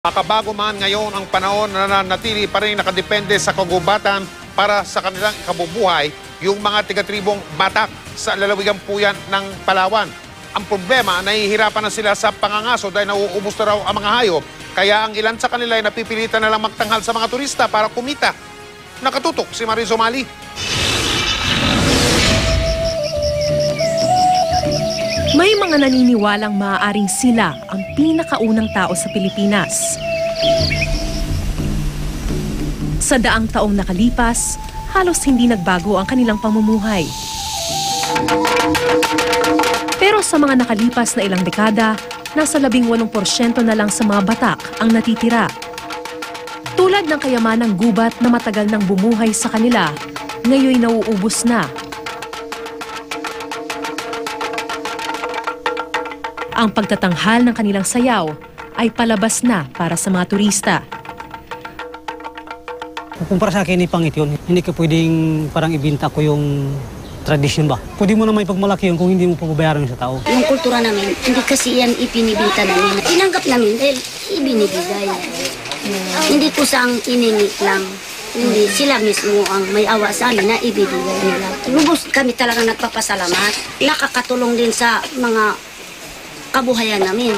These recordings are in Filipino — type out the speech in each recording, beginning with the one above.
Makabago man ngayon ang panahon na nanatili pa rin nakadepende sa kagubatan para sa kanilang ikabubuhay yung mga tiga-tribong Batak sa lalawigang puyan ng Palawan. Ang problema, nahihirapan na sila sa pangangaso dahil nauubos na raw ang mga hayop. Kaya ang ilan sa kanila ay napipilitan na lang magtanghal sa mga turista para kumita. Nakatutok si Marizo Mali. May mga naniniwalang maaaring sila ang pinakaunang tao sa Pilipinas. Sa daang taong nakalipas, halos hindi nagbago ang kanilang pamumuhay. Pero sa mga nakalipas na ilang dekada, nasa 18% na lang sa mga Batak ang natitira. Tulad ng kayamanang gubat na matagal nang bumuhay sa kanila, ngayon nauubos na. Ang pagtatanghal ng kanilang sayaw ay palabas na para sa mga turista. Kung para sa akin, pangit yun. Hindi ka pwedeng parang ibinta ko yung tradisyon ba. Pwede mo naman ipagmalaki yun kung hindi mo pababayaran sa tao. Yung kultura namin, hindi kasi yan ipinibita namin. Tinanggap namin dahil ibinibigay. Hindi ko sang iningit lang. Hindi, sila mismo ang may awa sa amin na ibibigay nila. Lubos kami talaga nagpapasalamat. Nakakatulong din sa mga kabuhayan namin.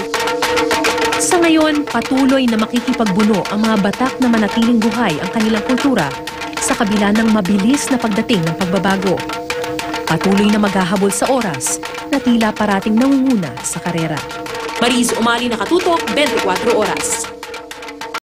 Sa ngayon, patuloy na makikipagbuno ang mga Batak na manatiling buhay ang kanilang kultura sa kabila ng mabilis na pagdating ng pagbabago. Patuloy na maghahabol sa oras na tila parating nangunguna sa karera. Marizo Mali, Nakatutok, 24 Oras.